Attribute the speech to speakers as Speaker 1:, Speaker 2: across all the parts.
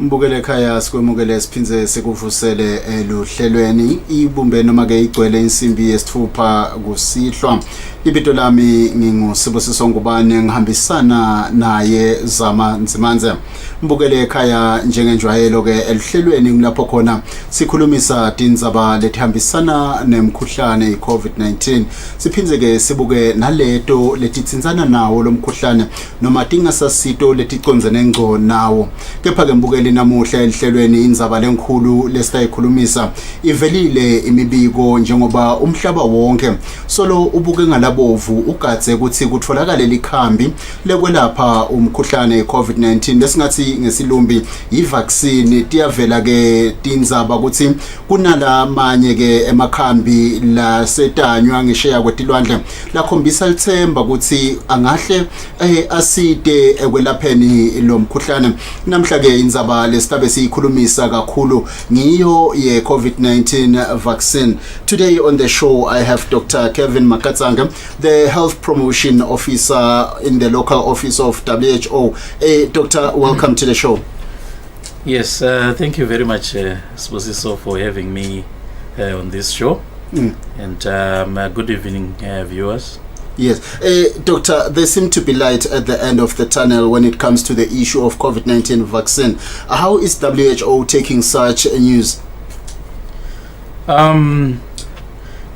Speaker 1: Mbukele ekhaya sikwemukele siphinze sekuvusele luhlelweni ibumbe noma ke igcwele insimbi yesithupha kusihlwa. Ibito lami nginguSibusiso Ngubane ngihambisana naye Zama Nzimanze. Mbukele ekhaya njengenjwayelo ke elihlelweni kulapho khona sikhulumisa tindzaba letihambisana nemkhuhlane iCovid-19. Siphinze ke sibuke naleto letitsinzana nawo lomkhuhlane noma tingasasito leticondzene ngco nawo. Kepha ke mbukele namuhla elihlelweni indzaba lenkulu lesitayikhulumisa ivelile imibiko njengoba umhlaba wonke solo ubuke ngalabovu ugadze ukuthi kutholakala likhambi lekwelapha umkhuhlane iCovid-19 lesingathi ngesilumbi ivaccine. Tiyavela ke tindzaba ukuthi kunalamanye ke emakhambi la setanywa ngisheya kwetilwandle lakhombisa lithemba ukuthi angahle aside ekwelapheni lo mkhuhlane. Namhla ke indzaba lesitabe siyikhulumisa kakhulu ngiyo ye COVID-19 vaccine. Today on the show I have Dr. Kevin Makatsanga, the health promotion officer in the local office of WHO. Doctor, welcome to the show.
Speaker 2: Yes, thank you very much, Sibusiso, for having me on this show. And good evening, viewers.
Speaker 1: Yes. Doctor, there seems to be light at the end of the tunnel when it comes to the issue of COVID-19 vaccine. How is WHO taking such news?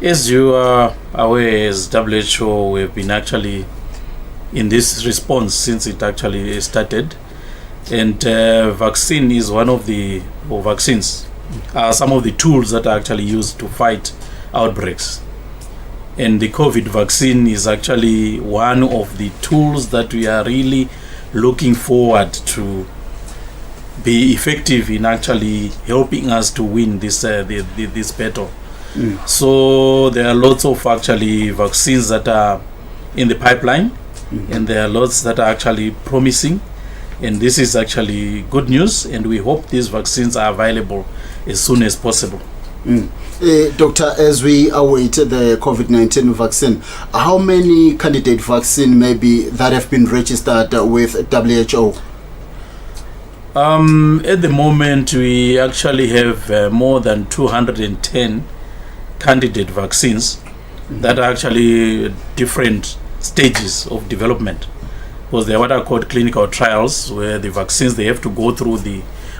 Speaker 2: As you are aware, as WHO, we've been actually in this response since it actually started. And vaccine is one of the, or vaccines are some of the tools that are actually used to fight outbreaks. And the COVID vaccine is actually one of the tools that we are really looking forward to be effective in actually helping us to win this this battle. So there are lots of actually vaccines that are in the pipeline, and there are lots that are actually promising. And this is actually good news, and we hope these vaccines are available as soon as possible.
Speaker 1: Doctor, as we await the COVID-19 vaccine, how many candidate vaccine maybe that have been registered with WHO?
Speaker 2: At the moment, we actually have more than 210 candidate vaccines that are actually different stages of development. Because they are what are called clinical trials, where the vaccines, they have to go through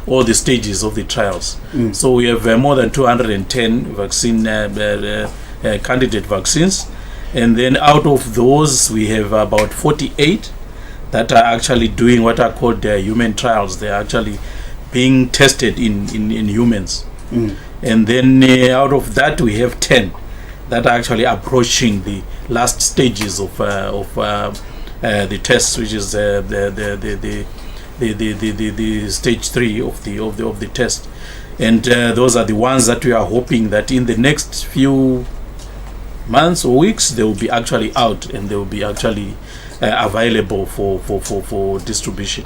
Speaker 2: all the stages of the trials. So we have more than 210 vaccine candidate vaccines, and then out of those we have about 48 that are actually doing what are called human trials. They are actually being tested in humans. And then out of that we have 10 that are actually approaching the last stages of the tests, which is the stage 3 of the test. And those are the ones that we are hoping that in the next few months or weeks they will be actually out, and they will be actually available for distribution.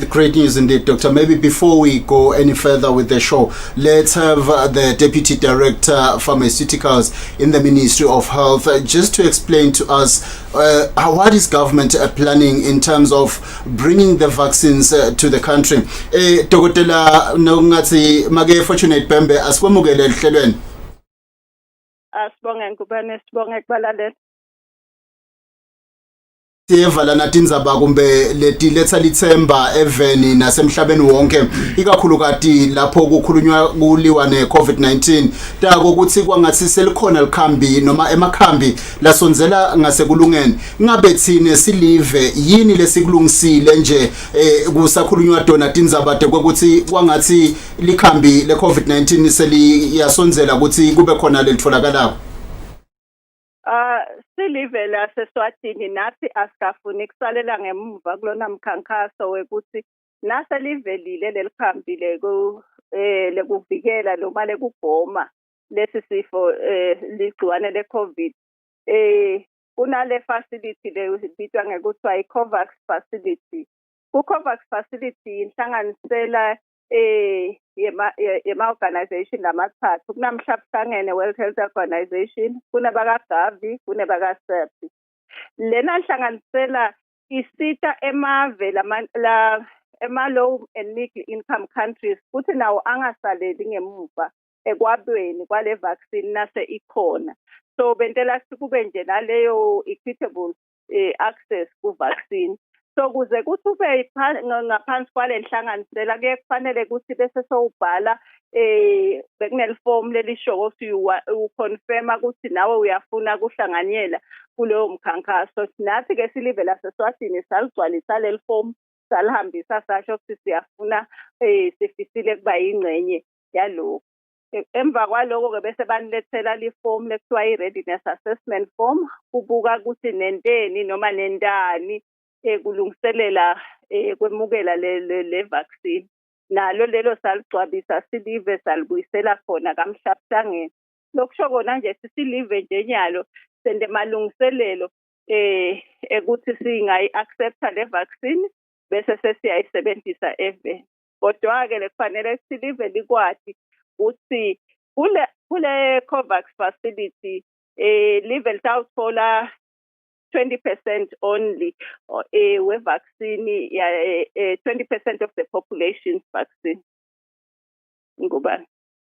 Speaker 1: Great news indeed, Doctor. Maybe before we go any further with the show, let's have the Deputy Director Pharmaceuticals in the Ministry of Health just to explain to us what is government planning in terms of bringing the vaccines to the country. Dokotela Nongatsi Mage Fortunate Pembe asikwamukele elihlelweni.
Speaker 3: Asibonge Ngubane, sibonge kubalaleli.
Speaker 1: Siyevala natindzaba kumbe letiletsa lithemba eveni nasemhlabeni wonke ikakhulukati lapho kukhulunywa kuliwa ne-COVID-19 tako ukuthi kwangathi selikhona likhambi noma emakhambi lasonzela ngasekulungeni. Ngabe thine silive yini lesikulungisile nje kusakhulunywa dona tindzaba ukuthi kwangathi likhambi le-COVID-19 seliyasonzela ukuthi kube khona lelitfolakalayo?
Speaker 3: Silive la Eswatini nathi asikafuni kusalela ngemuva kulona mkhankaso wekuthi nase livelile lelikhambi lekuvikela noma lekugoma lesi sifo ligciwane leCovid. Kunale facility lebitwa ngekuthiwa iCovax facility. Ku-Covax facility inhlanganisela yema-organization lamathathu. Kunamhlabhlangene World Health Organization, kunabaka-Gavi, kunabaka-SEPI. Lena nhlanganisela isita emave ema-low and middle income countries futhi nawo angasaleli ngemuva ekwabeni kwale vaccine nase ikhona. So bentela kube nje naleyo equitable access ku vaccine. So kuze kuthi ube ngaphansi kwale nhlanganisela kuye kufanele ukuthi bese sowubhala bekunel form lelisho ukuthi uconfirma ukuthi nawe uyafuna kuhlanganyela kuleyo mkhankaso. Nathi ke silive laseSwatini saligcwalisa leli form salihambisa sasho ukuthi siyafuna sifisile kuba yingcenye yalokho. Emva kwaloko ke bese banilethela li form lekuthiwa i-readiness assessment form kubuka ukuthi nenteni noma nendani kulungiselela kwemukela le vaccine. Nalo lelo saligcwabisa silive salibuyisela khona kamhlabhlangene. Lokusho kona nje silive nje nyalo sende malungiselelo ukuthi singayi-accepta le vaccine bese sesiyayisebenzisa eveni. Kodwa ke lekufanele silive likwati ukuthi kule COVAX facility live litawuthola 20% only we vaccine 20% of the population's vaccine. Ngubani?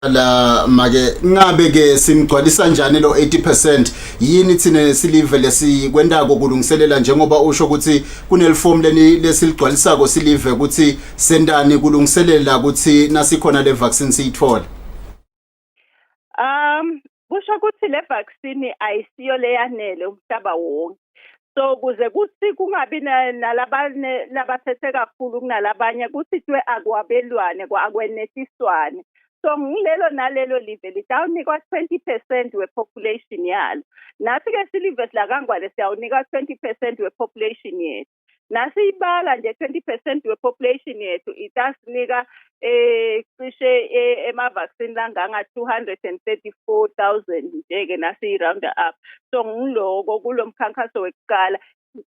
Speaker 1: La make ngabe ke simgcwalisa kanjani lo 80% yini thina silive lesikwenda kulungiselela njengoba usho ukuthi kuneliform lesigcwalisako silive ukuthi sendani kulungiselela ukuthi nasikhona le vaccine siyithola.
Speaker 3: Kusho ukuthi le vaccine ayisiyo leyanele umhlaba wonke. So kuze kuthi kungabi nalabanye labathethe kakhulu kunalabanye kuthi twe akwabelwane akwenetiswane. So ngilelo nalelo live litawunikwa 20% we-population yalo. Nathi ke silive silakangwane siyawunika 20% we-population yethu. Nasi ibala nje 20% we-population yethu itasinika cishe ema-vaccine langanga 234,000 nje-ke nasi i-round up. So ngiloko kulo mkhankaso wekuqala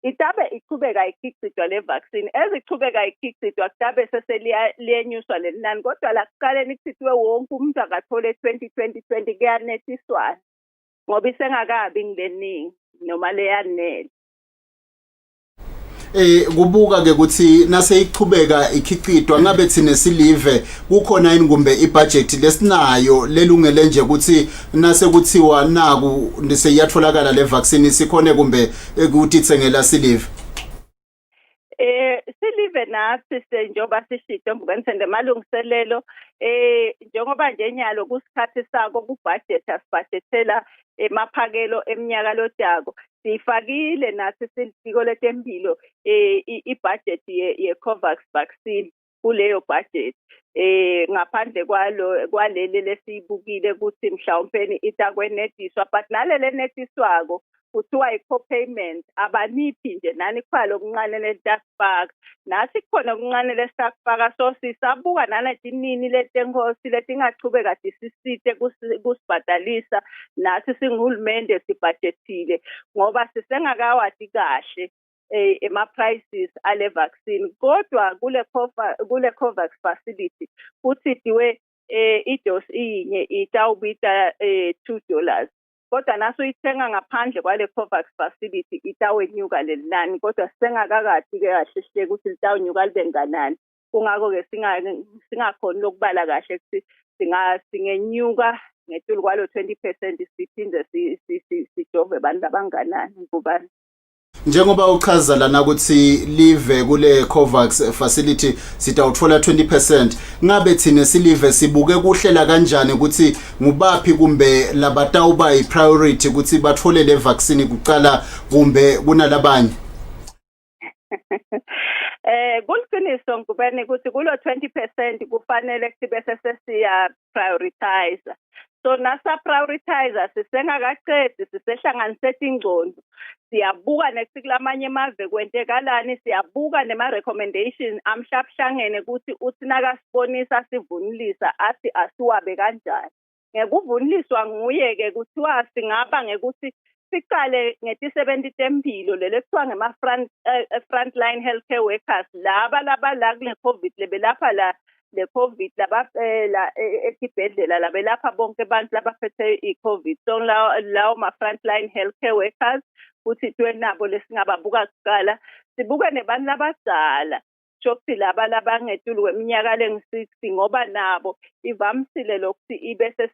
Speaker 3: itabe ichubeka ikhiqizwa le vaccine ezichubeka ikhiqizwa kutabe seseliyenyuswa lenani kodwa la kuqaleni kuthithiwe wonke umuntu akathole 2020 kuyanetiswana ngoba isengakabi ngileningi noma leyanele.
Speaker 1: Kubuka ke ukuthi nase ichubeka ikhiqidwa ngabe thina silive kukhona yini kumbe ibudget lesinayo lelungele nje ukuthi nase kuthiwa naku seyatholakala le vaccine sikhone kumbe ukuthi itsengela silive.
Speaker 3: Silive nathi njengoba sishito mbukensende malungiselelo njengoba nje nyalo kusikhathi sako kubudget asibudgetela emaphakelo eminyaka lotako sifakile nathi silifiko letempilo ibudget ye-COVAX vaccine kuleyo budget ngaphandle kwaleli lesiyibukile ukuthi mhlawumbe itakwenetiswa but nalele netiswako kuthiwa i-co-payment abaniphi nje nani kuphalo okuncane letasifaka nathi kukhona okuncane lesifaka so sisabuka nanatinini letenkosi letingachubeka disisite kusibhadalisa nathi singihulumende sibhadjethile ngoba sisengakawati kahle ema-prices ale vaccine kodwa kule COVAX facility futhi diwe idose inye itawubita $2 kodwa naso ithenga ngaphandle kwale COVAX facility itawenyuka lenani kodwa sengakakathi ke kahle hle ukuthi litawunyuka libe nganani kungako ke singakhona lokubala kahle ukuthi singenyuka ngetulu kwalo 20% siphinde sijove abantu abanganani ngubani.
Speaker 1: Njengoba uchaza lana ukuthi live kule COVAX facility sitawuthola 20% ngabe thina silive sibuke kuhlela kanjani ukuthi ngubaphi kumbe labatawuba i-priority ukuthi bathole le vaccine kuqala kumbe kunalabanye.
Speaker 3: Kuliqiniso ngubani ukuthi kulo 20% kufanele ukuthi bese sesiya prioritize. So nasa prioritizer sisengakaqedi sisehlanganise ingcondo siyabuka nethi kulamanye amazwe kwentekalani siyabuka nema recommendations amhlabhlangene ukuthi uthi nakasibonisa sivunulisa athi asiwabe kanjani ngekuvunuliswa nguye ke kuthiwa singaba ngekuthi siqale ngeti-70 tempilo lele kuthiwa ngema frontline healthcare workers laba la kule COVID lebelapha la le COVID la esibhedlela labelapha bonke abantu labaphethe i-COVID so lawo ma frontline healthcare workers futhi nabo lesingababuka kuqala sibuke nebantu labadala shokuthi laba ngetulu kweminyaka lengu-60 ngoba nabo ivamisile lokuthi ibese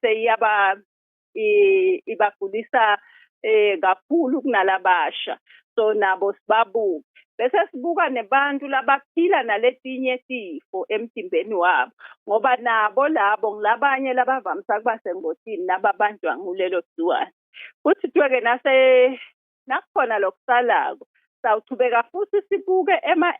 Speaker 3: ibagulisa kakhulu kunalabasha. So nabo sibabuke. Bese sibuka nebantu labaphila naletinye tifo emtimbeni wabo ngoba nabo labo ngilabanye labavamisa kuba sengotini nababanjwa ngulelo gciwane. Futhi tweke nakukhona lokusalako sawuchubeka futhi sibuke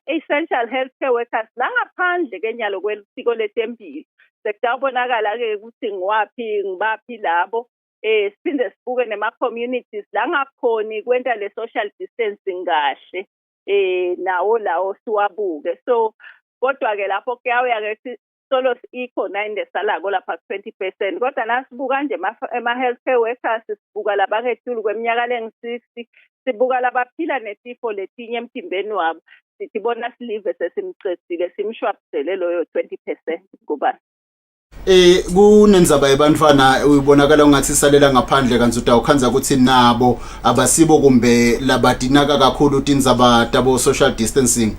Speaker 3: essential healthcare workers la ngaphandle kenyalo kwesiko letempilo. Sekutawubonakala-ke ukuthi ngibaphi labo. Siphinde sibuke nema-communities la ngakhoni kwenta le-social distancing kahle. Lawo siwabuke. So kodwa-ke lapho kuyawuya-ke solo ikhona indesalako lapha 20%. Kodwa nasibuka nje ama-healthcare workers sibuka labakethulu kweminyaka lengu-60, sibuka labaphila netifo letinye emtimbeni wabo. Sithi bona silive sesimcedile simshwabisele loyo 20% kuba.
Speaker 1: Kunendzaba yebantfwana uyibonakala ungathi isalela ngaphandle kanti utawukhanza ukuthi nabo abasibo kumbe labadinaka kakhulu tindzaba tabo social distancing.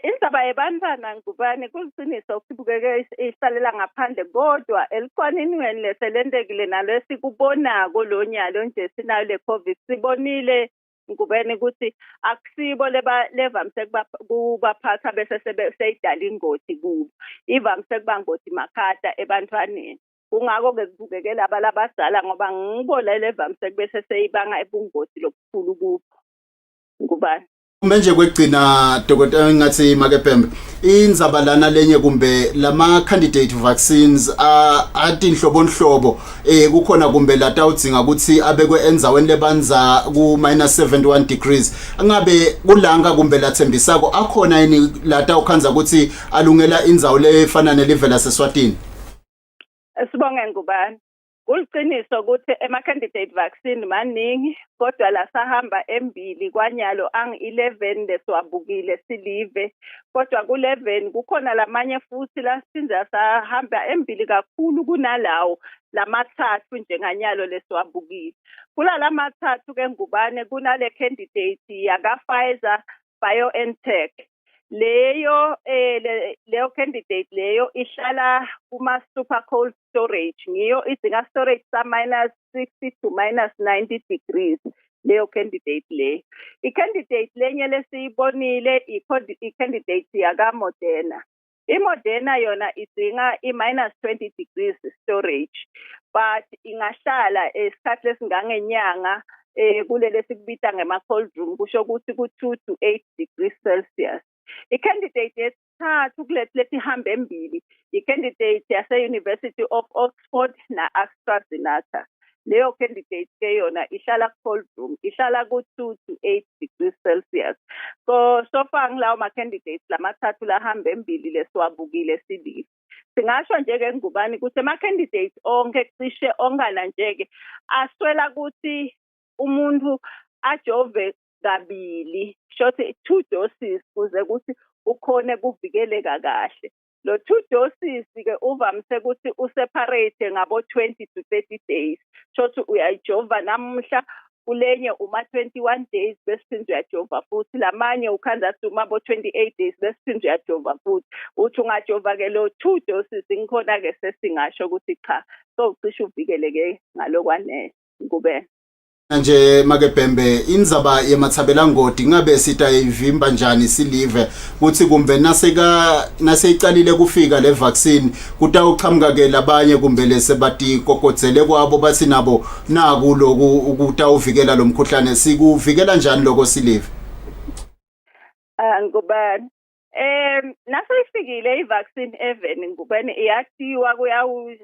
Speaker 3: Indzaba yebantfwana ngubani kuliciniso ukubukeke isalela ngaphandle kodwa elicwaningweni leselendekile nalesikubonako lonyalo nje sinayo le COVID sibonile ngubeni ukuthi akusibo levamise kubaphatha bese seyidala ingoti kubo. Ivamise kuba ngoti makhata ebantwaneni. Kungako-ke kubukeke laba labadala ngoba ngibona levamise bese seyibanga ebungoti lokukhulu kubo. Ngubani?
Speaker 1: Manje kwegcina Dr. ngathi Makepembe indzaba lana lenye kumbe lama candidate vaccines athi inhlobonhlobo kukhona kumbe latawudzinga ukuthi abekwe endzaweni lebanza ku -71 degrees angabe kulanga kumbe lathembisako akhona yini latawukhanza ukuthi alungela indzawo lefana nelive laseSwatini.
Speaker 3: Sibonge ngubani kuliciniso ukuthi ama-candidate vaccine maningi kodwa la sahamba embili kwanyalo angu-11 lesiwabukile silive kodwa ku-11 kukhona lamanye futhi lasinza sahamba embili kakhulu kunalawo lamathathu njenganyalo lesiwabukile. Kulala mathathu ke ngubane kunale candidate yaka-Pfizer BioNTech. Leyo candidate leyo ihlala kuma super cold storage ngiyo idinga storage sa -60 to -90 degrees leyo candidate leyo. I-candidate lenye lesiyibonile i-candidate yaka Moderna. I-Moderna yona idinga i-20 degrees storage but ingahlala isikhathi lesingangenyanga kulele sikubita ngema-cold room kusho ukuthi ku-2 to 8 degrees Celsius. I-candidate yesithathu kulethi hambe embili i-candidate yase-University of Oxford na-AstraZeneca. Leyo candidate ke yona ihlala cold room ihlala ku-2 to 8 degrees Celsius. So far ngilawo ma-candidates lamathathu lahambe embili lesiwabukile silive. Singasho nje-ke ngubani ukuthi ama-candidates onke cishe ongana nje-ke aswela ukuthi umuntu ajove kabili shothi 2 doses kuze ukuthi ukhone kuvikeleka kahle. Lo 2 doses ke uvamise ukuthi useparate ngabo 20 to 30 days. Shothi uyayijova namuhla kulenye uma 21 days bese uyajova futhi lamanye ukhanza umabo 28 days bese uyajova futhi. Uthi ungajova ke lo 2 doses ngikhona ke sesingasho ukuthi cha so ucishe uvikeleke ngalokwanele kube
Speaker 1: nje Makepembe indzaba yemathabelangoti ngabe sitayivimba njani silive kuthi kumbe naseyicalile kufika le vaccine kutawuqhamuka ke labanye kumbe lesebatigogodzele kwabo bathi nabo naku lokhu ukutawuvikela lo mkhuhlane sikuvikela njani lokho silive.
Speaker 3: Ngubani naseyifikile i-vaccine even ngubani iyathiwa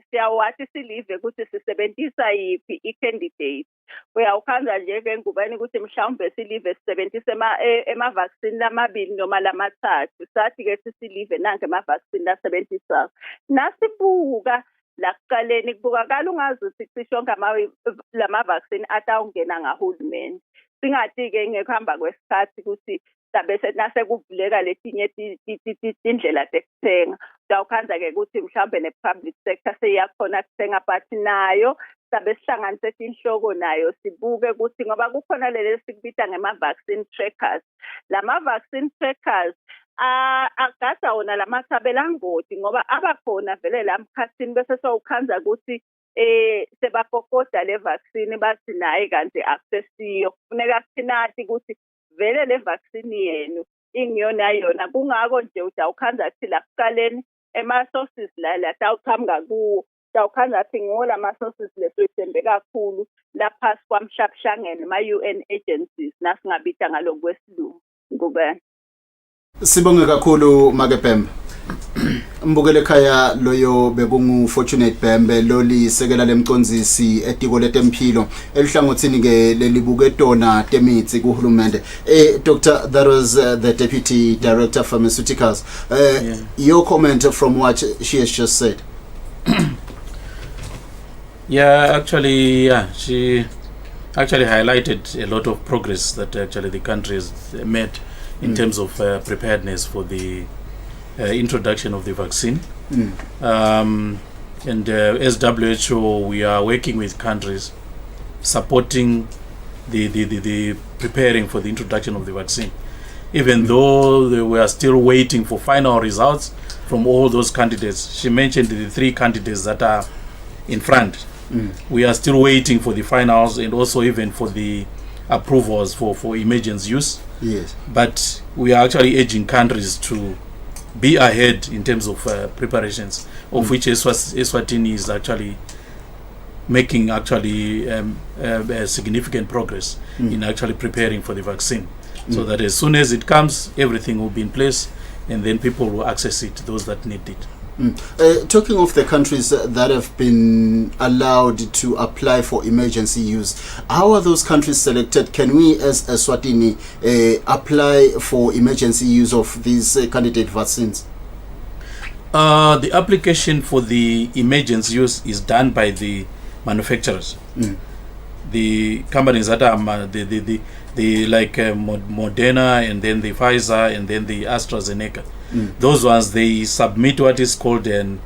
Speaker 3: siyawathi silive ukuthi sisebenzisa yiphi i-candidate. Uyawukhanza nje-ke ngubani ukuthi mhlawumbe silive sisebenzise ema-vaccine lamabili noma lamathathu. Sathi-ke sisilive nange ama-vaccine lasebenzisayo. Nasibuka la kuqaleni kubukakala ungazi ukuthi cishe onke lama-vaccine atawungena ngahulumeni. Singathi-ke ngekuhamba kwesikhathi ukuthi bese nase kuvuleka letinye indlela tekuthenga. Utawukhanza ke ukuthi mhlawumbe ne-public sector seyakhona kuthenga but nayo sabe sihlanganise inhloko nayo sibuke ukuthi ngoba kukhona leli sikubita ngema-vaccine trackers. Lama-vaccine trackers agada wona lamasabelangoti ngoba abakhona vele la mkhathini bese sowukhanza ukuthi sebakokoda le vaccine bathi naye kanti akusesiyo. Kufuneka sithinathi ukuthi vele le vaccine yenu ingiyona yona, kungako nje udawukhanza athi la kuqaleni ema-sources la tawuqhamuka kuwo dawukhanza athi ngiwo lama-sources lesoyithembe kakhulu laphasi kwamhlabhlangene ma-UN agencies nasingabita ngalokhu kwesilungu. Ngubani?
Speaker 1: Sibonge kakhulu Make Bhembe. Mbukele ekhaya loyo bekungu Fortunate Bhembe loli sekela lemcondzisi etiko letempilo elihlangothini ke lelibuke tona temitsi kuhulumende. Dr. that was the Deputy Director of Pharmaceuticals. Your comment from what she has just said.
Speaker 2: She actually highlighted a lot of progress that actually the country has made in terms of preparedness for the introduction of the vaccine. And as WHO, we are working with countries supporting the preparing for the introduction of the vaccine. Even though we are still waiting for final results from all those candidates. She mentioned the 3 candidates that are in front. We are still waiting for the finals and also even for the approvals for emergency use.
Speaker 1: Yes.
Speaker 2: But we are actually urging countries to be ahead in terms of preparations, of which Eswatini is actually making significant progress in actually preparing for the vaccine. So that as soon as it comes, everything will be in place and then people will access it, those that need it.
Speaker 1: Talking of the countries that have been allowed to apply for emergency use, how are those countries selected? Can we as Eswatini apply for emergency use of these candidate vaccines?
Speaker 2: The application for the emergency use is done by the manufacturers. The companies that are the like Moderna and then the Pfizer and then the AstraZeneca. Those ones, they submit what is called an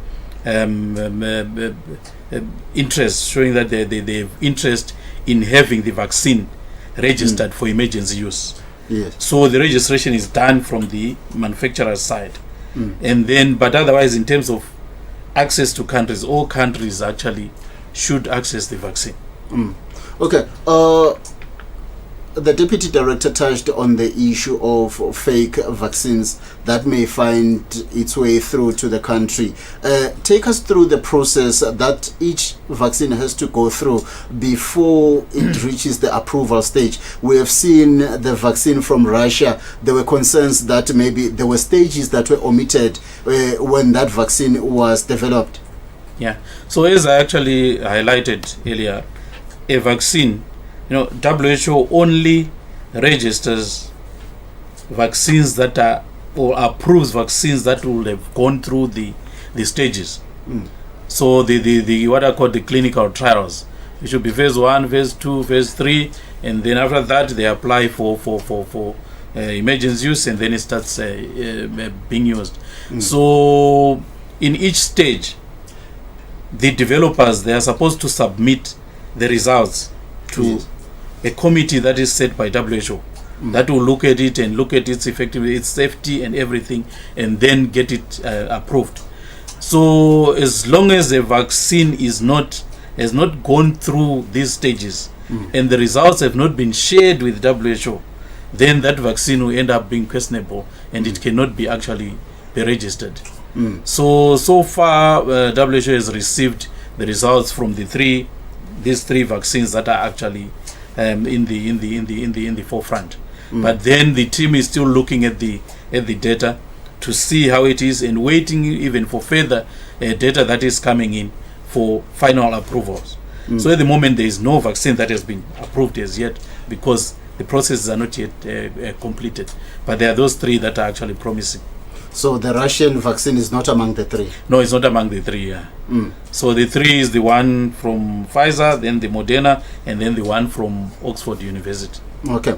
Speaker 2: interest, showing that they have interest in having the vaccine registered for emergency use.
Speaker 1: Yes.
Speaker 2: So the registration is done from the manufacturer's side. And then, but otherwise, in terms of access to countries, all countries actually should access the vaccine.
Speaker 1: Okay. The Deputy Director touched on the issue of fake vaccines that may find its way through to the country. Take us through the process that each vaccine has to go through before it reaches the approval stage. We have seen the vaccine from Russia. There were concerns that maybe there were stages that were omitted when that vaccine was developed.
Speaker 2: Yeah. So as I actually highlighted earlier, a vaccine, WHO only registers vaccines that are, or approves vaccines that will have gone through the stages. So the what are called the clinical trials. It should be phase 1, phase 2, phase 3, and then after that they apply for emergency use, and then it starts being used. So in each stage, the developers, they are supposed to submit the results to a committee that is set by WHO that will look at it and look at its effectiveness, its safety and everything, and then get it approved. So as long as the vaccine has not gone through these stages and the results have not been shared with WHO, then that vaccine will end up being questionable and it cannot be actually be registered. So far WHO has received the results from these three vaccines that are actually in the forefront. But then the team is still looking at the data to see how it is and waiting even for further data that is coming in for final approvals. So at the moment there is no vaccine that has been approved as yet because the processes are not yet completed. But there are those 3 that are actually promising.
Speaker 1: So the Russian vaccine is not among the 3?
Speaker 2: No, it's not among the 3, yeah. So the 3 is the one from Pfizer, then the Moderna, and then the one from Oxford University.
Speaker 1: Okay,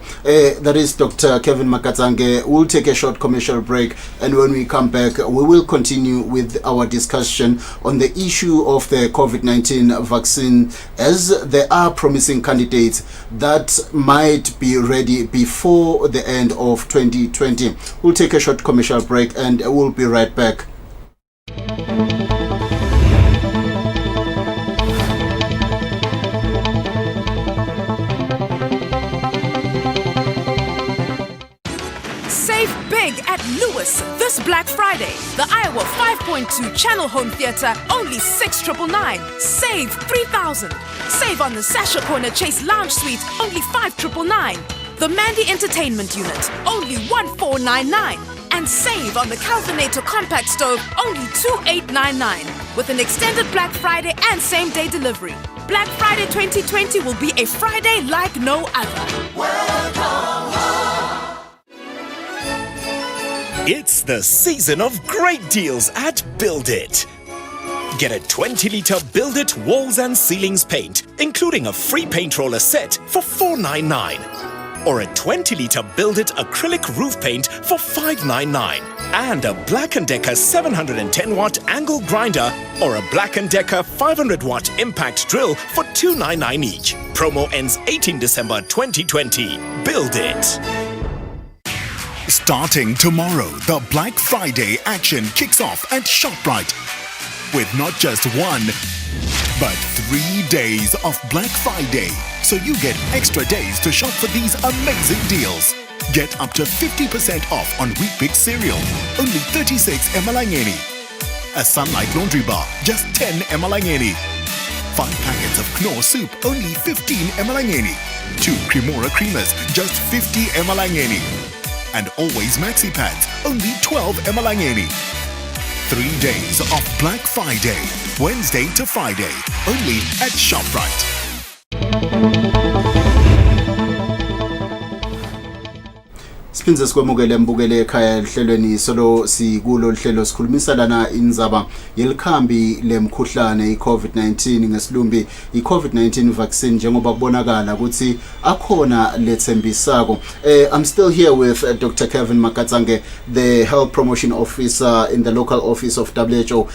Speaker 1: that is Dr. Kevin Makatsange. We'll take a short commercial break, and when we come back, we will continue with our discussion on the issue of the COVID-19 vaccine, as there are promising candidates that might be ready before the end of 2020. We'll take a short commercial break, and we'll be right back.
Speaker 4: Save big at Lewis this Black Friday. The Iowa 5.2 Channel Home Theater, only $6,999. Save $3,000. Save on the Sasha Corner Chase Lounge Suite, only $5,999. The Mandy Entertainment Unit, only $1,499. And save on the Calvinator Compact Stove, only $2,899. With an extended Black Friday and same-day delivery. Black Friday 2020 will be a Friday like no other.
Speaker 5: Welcome home. It's the season of great deals at Build It. Get a 20-litre Build It walls and ceilings paint, including a free paint roller set for $499. Or a 20-litre Build It acrylic roof paint for $599. And a Black & Decker 710-watt angle grinder or a Black & Decker 500-watt impact drill for $299 each. Promo ends 18 December 2020. Build It.
Speaker 6: Starting tomorrow, the Black Friday action kicks off at ShopRite with not just one, but 3 days of Black Friday. So you get extra days to shop for these amazing deals. Get up to 50% off on Wheat Bix cereal, only 36 emalangeni. A Sunlight laundry bar, just 10 emalangeni. 5 packets of Knorr soup, only 15 emalangeni. 2 Cremora creamers, just 50 emalangeni. And Always Maxi Pads, only 12 emalangeni. 3 days of Black Friday, Wednesday to Friday, only at ShopRite.
Speaker 1: Siphinze sikwamukele mbukele ekhaya ehlelweni solo sikulo hlelo sikhulumisa lana inzaba yelikhambi lemkhuhlane iCovid-19 ngesilumbi iCovid-19 vaccine njengoba kubonakala ukuthi akhona lethembisako. I'm still here with Dr. Kevin Makatsange, the health promotion officer in the local office of WHO.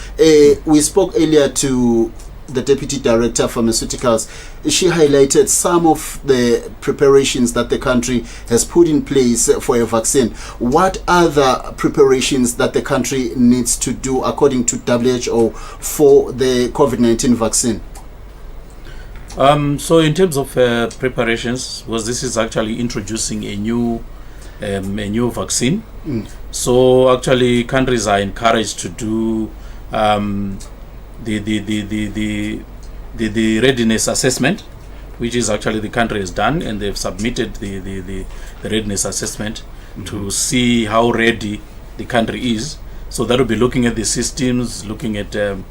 Speaker 1: We spoke earlier to the Deputy Director of Pharmaceuticals. She highlighted some of the preparations that the country has put in place for a vaccine. What other preparations that the country needs to do according to WHO for the COVID-19 vaccine?
Speaker 2: So in terms of preparations, this is actually introducing a new vaccine. So actually countries are encouraged to do the readiness assessment, which is actually the country has done, and they've submitted the readiness assessment to see how ready the country is. So that will be looking at the systems, looking at the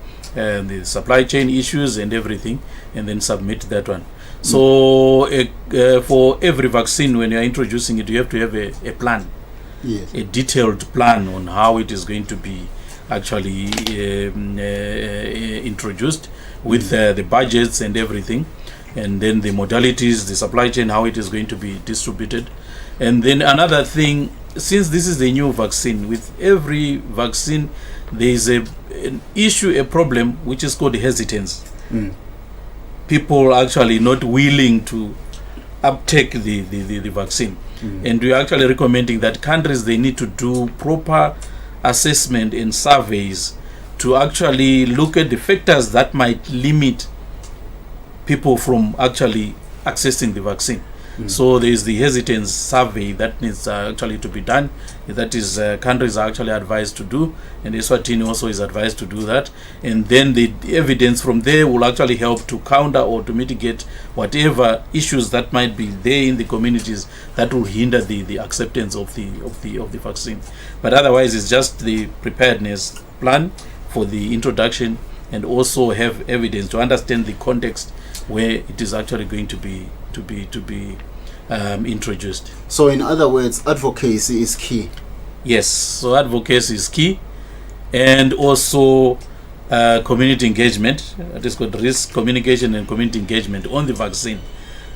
Speaker 2: supply chain issues and everything, and then submit that one. So for every vaccine, when you're introducing it, you have to have a plan,
Speaker 1: Yes.
Speaker 2: a detailed plan on how it is going to be actually introduced with the budgets and everything, and then the modalities, the supply chain, how it is going to be distributed. And then another thing, since this is a new vaccine, with every vaccine there is an issue, a problem which is called hesitance. People actually not willing to uptake the vaccine. And we are actually recommending that countries, they need to do proper assessment and surveys to actually look at the factors that might limit people from actually accessing the vaccine. So there is the hesitance survey that needs actually to be done. That is countries are actually advised to do, and Eswatini also is advised to do that. And then the evidence from there will actually help to counter or to mitigate whatever issues that might be there in the communities that will hinder the acceptance of the vaccine. But otherwise, it's just the preparedness plan for the introduction, and also have evidence to understand the context where it is actually going to be introduced.
Speaker 1: So in other words, advocacy is key.
Speaker 2: Yes, so advocacy is key, and also community engagement. It is called risk communication and community engagement on the vaccine,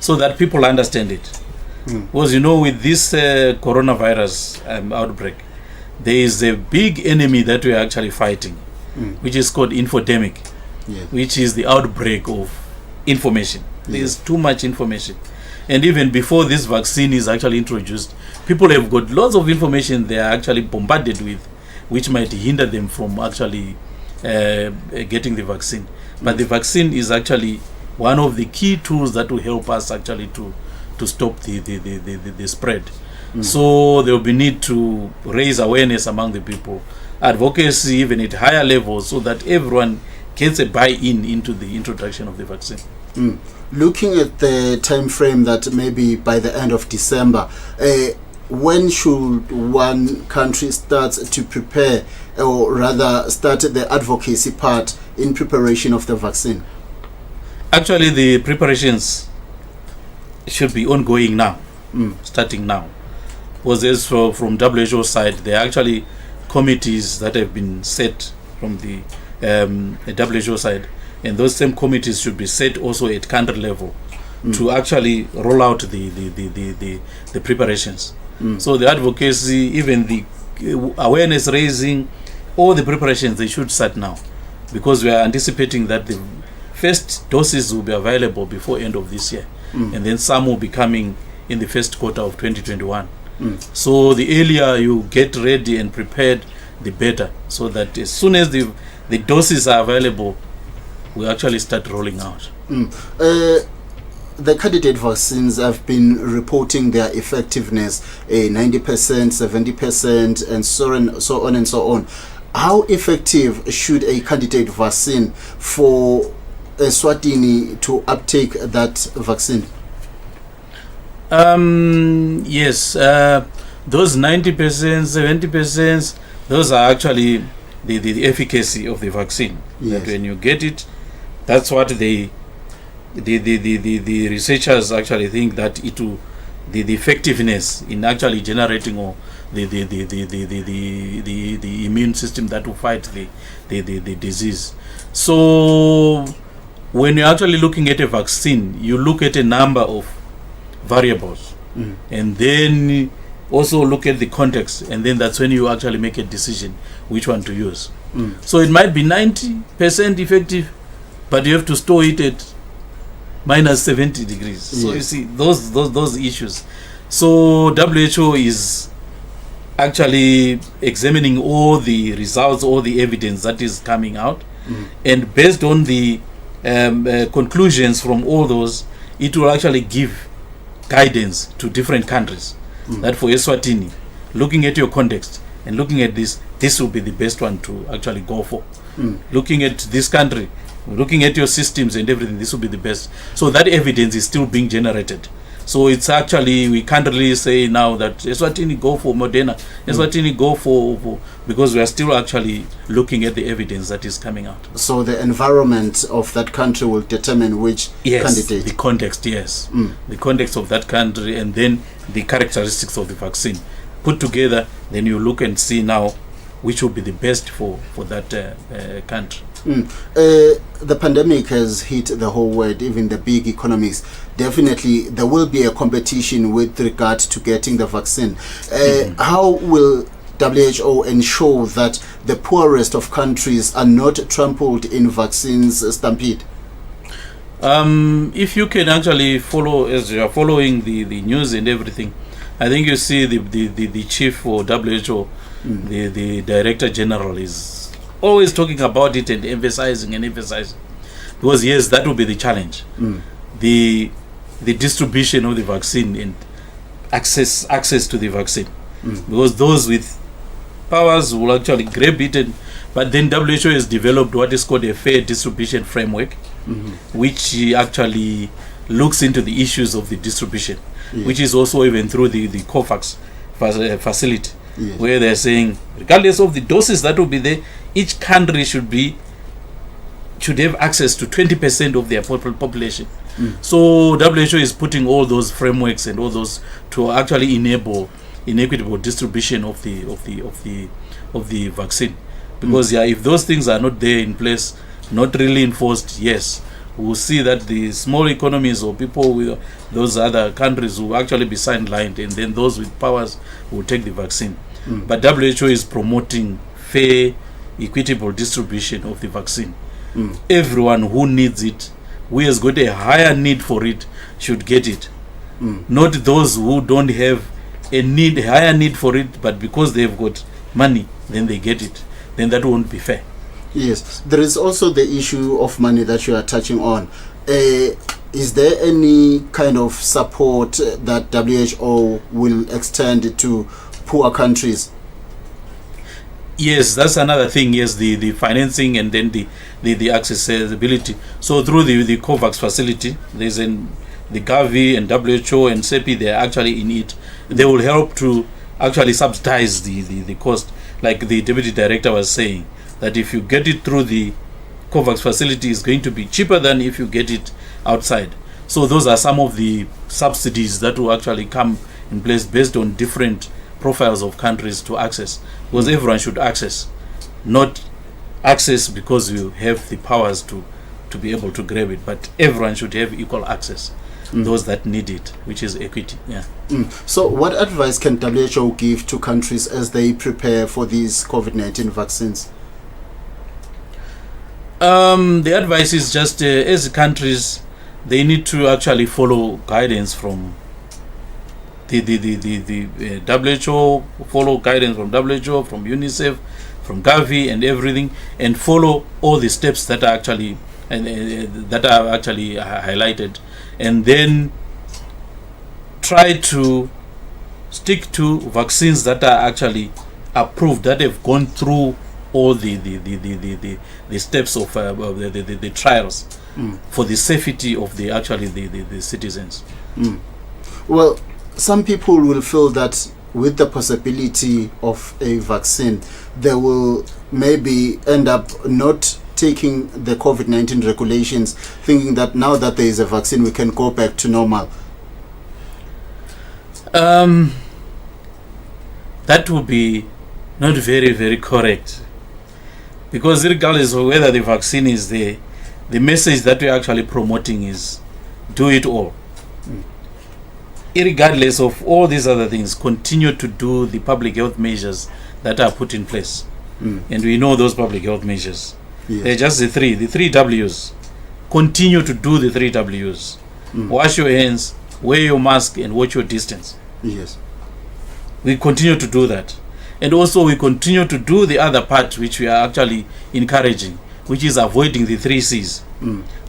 Speaker 2: so that people understand it. Because with this coronavirus outbreak, there is a big enemy that we are actually fighting, which is called infodemic, which is the outbreak of information. There is too much information. And even before this vaccine is actually introduced, people have got lots of information they are actually bombarded with, which might hinder them from actually getting the vaccine. But the vaccine is actually one of the key tools that will help us actually to stop the spread. So there will be need to raise awareness among the people, advocacy even at higher levels, so that everyone gets a buy-in into the introduction of the vaccine.
Speaker 1: Looking at the time frame that maybe by the end of December, when should one country start to prepare, or rather start the advocacy part in preparation of the vaccine?
Speaker 2: Actually, the preparations should be ongoing now, starting now. Because there's from WHO side, there are actually committees that have been set from the WHO side, and those same committees should be set also at country level to actually roll out the preparations. So the advocacy, even the awareness raising, all the preparations, they should start now, because we are anticipating that the first doses will be available before end of this year, and then some will be coming in the first quarter of 2021. So the earlier you get ready and prepared, the better, so that as soon as the doses are available, we actually start rolling out. The candidate vaccines have been reporting their effectiveness 90%, 70%, and so on. How effective should a candidate vaccine for Eswatini to uptake that vaccine? Yes, those 90%, 70%, those are actually the efficacy of the vaccine.
Speaker 1: Yes.
Speaker 2: That when you get it, that's what the researchers actually think, that it will, the effectiveness in actually generating or the immune system that will fight the disease. So when you're actually looking at a vaccine, you look at a number of variables, and then also look at the context, and then that's when you actually make a decision which one to use. So it might be 90% effective, but you have to store it at minus 70 degrees. So you see those issues. So WHO is actually examining all the results, all the evidence that is coming out, and based on the conclusions from all those, it will actually give guidance to different countries, that for Eswatini, looking at your context and looking at this will be the best one to actually go for. Looking at this country, looking at your systems and everything, this will be the best. So that evidence is still being generated. So it's actually, we can't really say now that Eswatini go for Moderna, Eswatini go for, because we are still actually looking at the evidence that is coming out.
Speaker 1: So the environment of that country will determine which candidate?
Speaker 2: The context, the context of that country, and then the characteristics of the vaccine. Put together, then you look and see now which will be the best for that country.
Speaker 1: The pandemic has hit the whole world, even the big economies. Definitely there will be a competition with regard to getting the vaccine. How will WHO ensure that the poorest of countries are not trampled in vaccines stampede?
Speaker 2: If you can actually follow, as you are following the news and everything, I think you see the chief for WHO, the director general, is always talking about it and emphasizing, because yes, that will be the challenge. The distribution of the vaccine and access to the vaccine, because those with powers will actually grab it, but then WHO has developed what is called a fair distribution framework, which actually looks into the issues of the distribution, which is also even through the COVAX facility, where they're saying, regardless of the doses that will be there, each country should have access to 20% of their population. So WHO is putting all those frameworks and all those to actually enable inequitable distribution of the vaccine. Because if those things are not there in place, not really enforced, yes, will see that the small economies or people with those other countries will actually be sidelined, and then those with powers will take the vaccine. But WHO is promoting fair, equitable distribution of the vaccine. Everyone who needs it, who has got a higher need for it, should get it. Not those who don't have a higher need for it, but because they've got money, then they get it. Then that won't be fair.
Speaker 1: Yes, there is also the issue of money that you are touching on. Is there any kind of support that WHO will extend to poor countries?
Speaker 2: Yes, that's another thing. Yes, the financing and then the accessibility. So through the COVAX facility, there's the Gavi and WHO and CEPI, they're actually in it. They will help to actually subsidize the cost. Like the deputy director was saying, that if you get it through the COVAX facility, it's going to be cheaper than if you get it outside. So those are some of the subsidies that will actually come in place based on different profiles of countries to access. Because everyone should access, not access because you have the powers to be able to grab it, but everyone should have equal access. Those that need it, which is equity. Yeah.
Speaker 1: So what advice can WHO give to countries as they prepare for these COVID-19 vaccines?
Speaker 2: The advice is just as countries, they need to actually follow guidance from the WHO, follow guidance from WHO, from UNICEF, from Gavi and everything, and follow all the steps that are actually highlighted, and then try to stick to vaccines that are actually approved, that have gone through all the steps of the trials for the safety of the citizens.
Speaker 1: Well, some people will feel that with the possibility of a vaccine, they will maybe end up not taking the COVID-19 regulations, thinking that now that there is a vaccine, we can go back to normal.
Speaker 2: That would be not very, very correct. Because regardless of whether the vaccine is there, the message that we're actually promoting is do it all. Regardless of all these other things, continue to do the public health measures that are put in place. And we know those public health measures.
Speaker 1: Yes.
Speaker 2: They're just the three W's. Continue to do the 3 W's. Wash your hands, wear your mask, and watch your distance.
Speaker 1: Yes.
Speaker 2: We continue to do that. And also we continue to do the other part which we are actually encouraging, which is avoiding the 3 C's.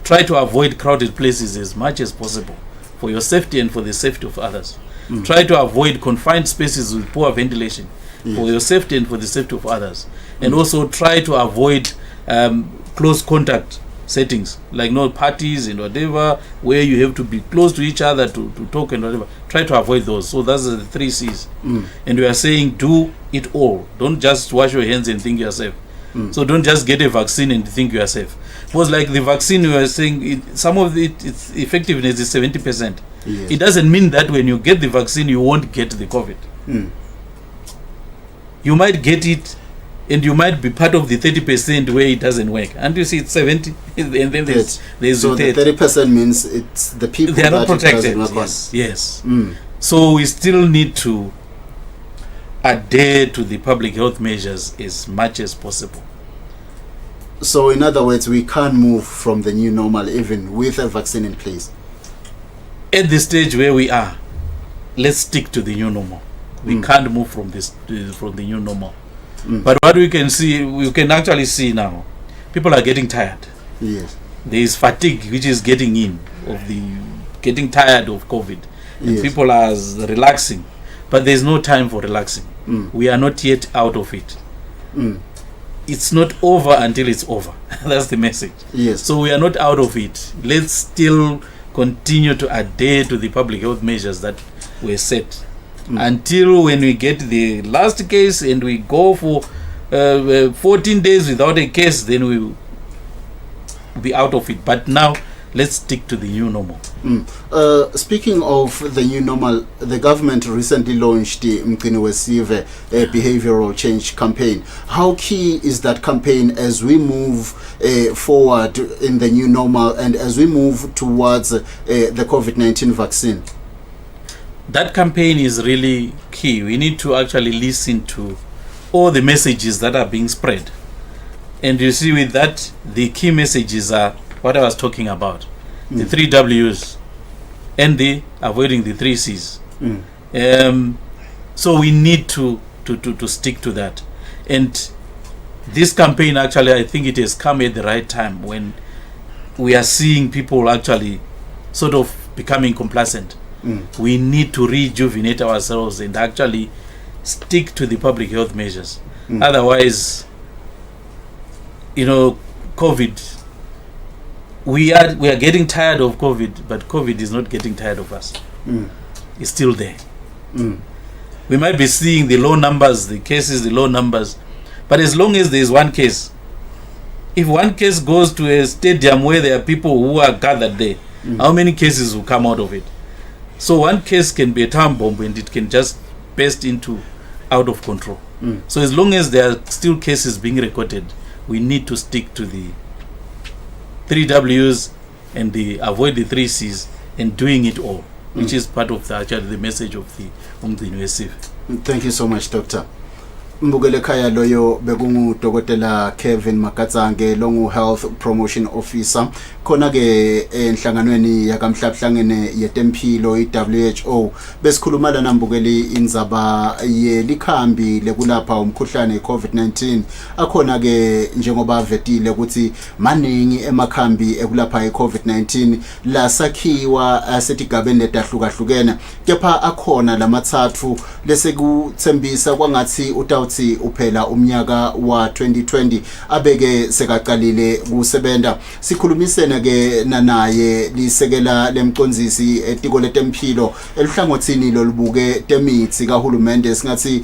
Speaker 2: Try to avoid crowded places as much as possible for your safety and for the safety of others. Try to avoid confined spaces with poor ventilation for your safety and for the safety of others. And also try to avoid close contact settings, like no parties and whatever, where you have to be close to each other to talk and whatever. Try to avoid those. So that's the 3 C's. And we are saying do it all. Don't just wash your hands and think you're safe. So don't just get a vaccine and think you are safe. Because like the vaccine, we are saying some of its effectiveness is 70%.
Speaker 1: Yes.
Speaker 2: It doesn't mean that when you get the vaccine you won't get the COVID. You might get it, and you might be part of the 30% where it doesn't work. And you see it's 70, and then there's
Speaker 1: so the 30% means it's the people
Speaker 2: they are
Speaker 1: that
Speaker 2: not protected.
Speaker 1: it doesn't work
Speaker 2: Yes. So we still need to adhere to the public health measures as much as possible.
Speaker 1: So in other words, we can't move from the new normal even with a vaccine in place.
Speaker 2: At the stage where we are, let's stick to the new normal. We can't move from the new normal. But what we can see, we can actually see now, people are getting tired.
Speaker 1: Yes.
Speaker 2: There is fatigue which is getting in of getting tired of COVID, and
Speaker 1: Yes.
Speaker 2: people are relaxing, but there's no time for relaxing. We are not yet out of it. It's not over until it's over. That's the message.
Speaker 1: Yes.
Speaker 2: So we are not out of it. Let's still continue to adhere to the public health measures that were set until when we get the last case and we go for 14 days without a case, then we will be out of it. But now let's stick to the new normal.
Speaker 1: Speaking of the new normal, the government recently launched the Mgcini Wesive behavioral change campaign. How key is that campaign as we move forward in the new normal and as we move towards the COVID-19 vaccine?
Speaker 2: That campaign is really key. We need to actually listen to all the messages that are being spread. And you see with that, the key messages are what I was talking about. The 3 W's and the avoiding the 3 C's. So we need to stick to that. And this campaign actually, I think it has come at the right time when we are seeing people actually sort of becoming complacent. We need to rejuvenate ourselves and actually stick to the public health measures. Otherwise, COVID, we are getting tired of COVID, but COVID is not getting tired of us. It's still there. We might be seeing the low numbers, the cases, the low numbers, but as long as there is one case, if one case goes to a stadium where there are people who are gathered there, how many cases will come out of it? So one case can be a time bomb and it can just burst into out of control. So as long as there are still cases being recorded, we need to stick to the 3 W's and avoid the 3 C's and doing it all, which is part of the message of the Mgcini Wesive.
Speaker 1: Thank you so much, Doctor. Mbukele khaya loyo bekungu Dr. Kevin Makatsange longu Health Promotion Officer khona ke enhlanganweni yakamhlabuhlangene yetempilo iWHO besikhuluma lana mbukeli indzaba yelikhambi lekulapha umkhuhlane iCovid-19 akhona ke njengoba vetile ukuthi maningi emakhambi ekulapha iCovid-19 la sakhiwa asetigabeni letahlukahlukene kepha akhona lamathathu lesekuthembisa kwangathi utawuthi uphela umnyaka wa 2020 abeke sekaqalile kusebenza sikhulumisene ke nanaye lisekela lemcondzisi etiko letempilo elihlangothini lolubuke temithi kahulumende singathi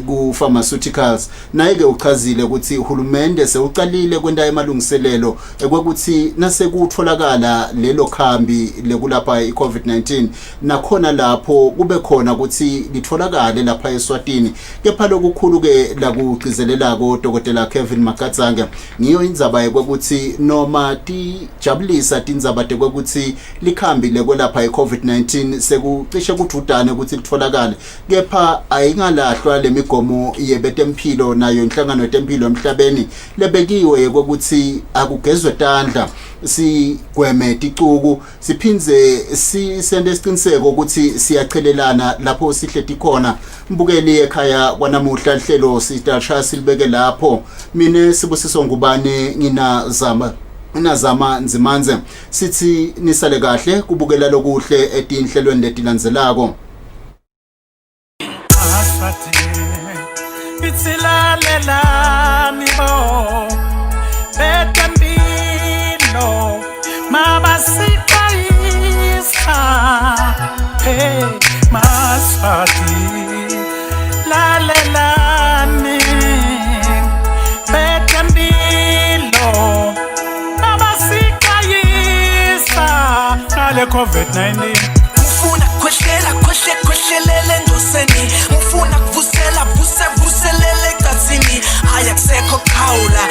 Speaker 1: ku pharmaceuticals naye ke uchazile ukuthi uhulumende sewuqalile kwenta emalungiselelo ekwekuthi nasekutholakala lelo khambi lekulapha iCovid-19 nakhona lapho kube khona ukuthi litholakale lapha eSwatini kepha lokukhulu ke la kugcizelelako Dr. Kevin Makatsange ngiyo indzaba ekwekuthi noma tijabulisa tindzaba tekwekuthi likhambi lekwelapha iCovid-19 sekucishe kujudane ukuthi litholakale kepha ayingalahlwa lemigomo yebetempilo nayo inhlangano yetempilo emhlabeni lebekiwe ekwekuthi akugezwe tandla sigweme ticuku siphindze sisende isiqiniseko ukuthi siyachelelana lapho sihleti khona mbukeli ekhaya kwanamuhla ihlelo sitasha silibeke lapho mine Sibusiso Ngubane nginazama nzimanze sithi nisale kahle kubukela lokuhle etinhlelweni letilandzelako.
Speaker 7: Hey, Maswati, lalelani, betembilo, mabasikayisa, nale COVID-19.
Speaker 8: Mufuna kweshelele ndoseni, mufuna vuselele katsini, hayakuseko khawula,